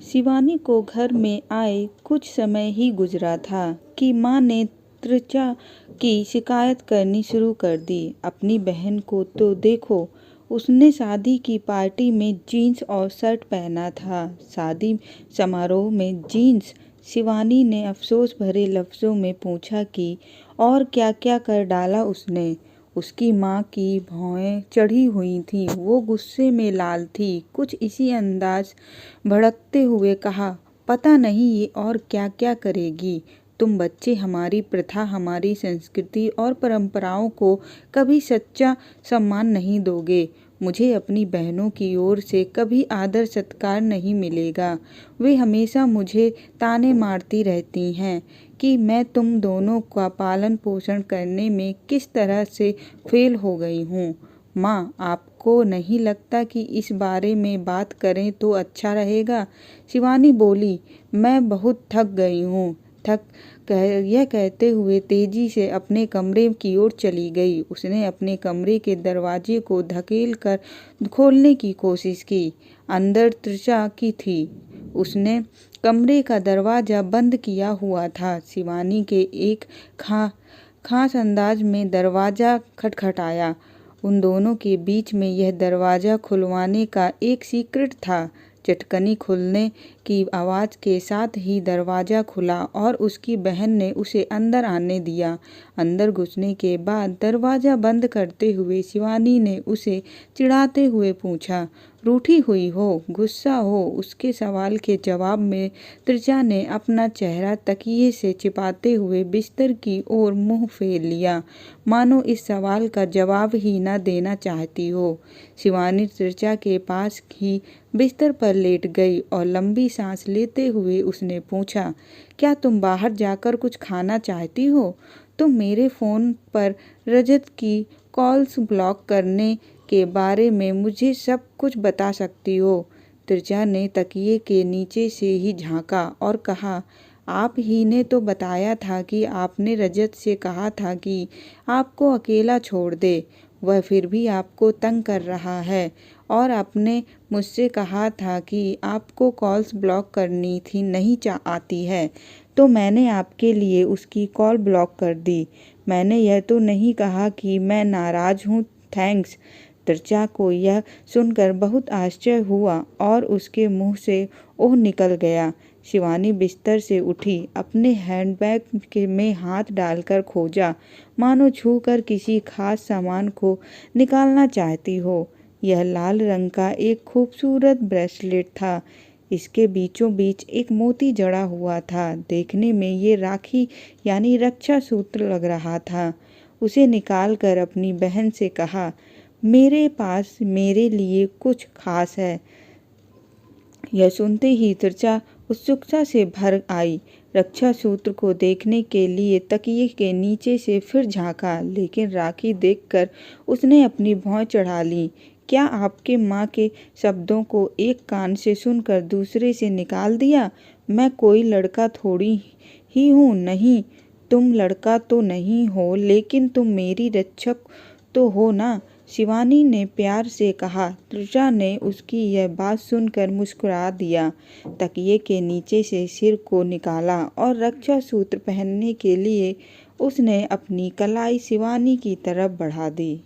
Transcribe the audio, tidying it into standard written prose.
शिवानी को घर में आए कुछ समय ही गुजरा था कि माँ ने त्रिचा की शिकायत करनी शुरू कर दी। अपनी बहन को तो देखो, उसने शादी की पार्टी में जीन्स और शर्ट पहना था। शादी समारोह में जीन्स? शिवानी ने अफसोस भरे लफ्ज़ों में पूछा कि और क्या क्या कर डाला उसने। उसकी माँ की भौहें चढ़ी हुई थीं, वो गुस्से में लाल थी। कुछ इसी अंदाज भड़कते हुए कहा, पता नहीं ये और क्या क्या करेगी। तुम बच्चे हमारी प्रथा, हमारी संस्कृति और परंपराओं को कभी सच्चा सम्मान नहीं दोगे। मुझे अपनी बहनों की ओर से कभी आदर सत्कार नहीं मिलेगा। वे हमेशा मुझे ताने मारती रहती हैं कि मैं तुम दोनों का पालन पोषण करने में किस तरह से फेल हो गई हूँ। माँ, आपको नहीं लगता कि इस बारे में बात करें तो अच्छा रहेगा? शिवानी बोली, मैं बहुत थक गई हूँ। यह कहते हुए तेजी से अपने कमरे की ओर चली गई। उसने अपने कमरे के दरवाजे को धकेल कर खोलने की कोशिश की। अंदर त्रिशा की थी। उसने कमरे का दरवाजा बंद किया हुआ था। शिवानी के एक खास अंदाज में दरवाजा खटखटाया। उन दोनों के बीच में यह दरवाजा खुलवाने का एक सीक्रेट था। चटकनी खुलने की आवाज़ के साथ ही दरवाज़ा खुला और उसकी बहन ने उसे अंदर आने दिया। अंदर घुसने के बाद दरवाज़ा बंद करते हुए शिवानी ने उसे चिढ़ाते हुए पूछा, रूठी हुई हो, गुस्सा हो? उसके सवाल के जवाब में त्रिजा ने अपना चेहरा तकिए से छिपाते हुए बिस्तर की ओर मुंह फेर लिया, मानो इस सवाल का जवाब ही न देना चाहती हो। शिवानी त्रिजा के पास ही बिस्तर पर लेट गई और लंबी सांस लेते हुए उसने पूछा, क्या तुम बाहर जाकर कुछ खाना चाहती हो? तुम मेरे फ़ोन पर रजत की कॉल्स ब्लॉक करने के बारे में मुझे सब कुछ बता सकती हो। त्रिजा ने तकिए के नीचे से ही झांका और कहा, आप ही ने तो बताया था कि आपने रजत से कहा था कि आपको अकेला छोड़ दे। वह फिर भी आपको तंग कर रहा है और आपने मुझसे कहा था कि आपको कॉल्स ब्लॉक करनी थी नहीं आती है, तो मैंने आपके लिए उसकी कॉल ब्लॉक कर दी। मैंने यह तो नहीं कहा कि मैं नाराज़ हूँ। थैंक्स। त्रिचा को यह सुनकर बहुत आश्चर्य हुआ और उसके मुंह से ओह निकल गया। शिवानी बिस्तर से उठी, अपने हैंडबैग में हाथ डालकर खोजा, मानो छूकर किसी खास सामान को निकालना चाहती हो। यह लाल रंग का एक खूबसूरत ब्रेसलेट था। इसके बीचों बीच एक मोती जड़ा हुआ था। देखने में ये राखी यानी रक्षा सूत्र लग रहा था। उसे निकालकर अपनी बहन से कहा, मेरे पास मेरे लिए कुछ खास है। यह सुनते ही त्रिचा उत्सुकता से भर आई। रक्षा सूत्र को देखने के लिए तकिए के नीचे से फिर झांका, लेकिन राखी देखकर उसने अपनी भौं चढ़ा ली। क्या आपके माँ के शब्दों को एक कान से सुनकर दूसरे से निकाल दिया? मैं कोई लड़का थोड़ी ही हूँ। नहीं, तुम लड़का तो नहीं हो, लेकिन तुम मेरी रक्षक तो हो ना? शिवानी ने प्यार से कहा। त्रिजा ने उसकी यह बात सुनकर मुस्कुरा दिया, तकिए के नीचे से सिर को निकाला और रक्षा सूत्र पहनने के लिए उसने अपनी कलाई शिवानी की तरफ बढ़ा दी।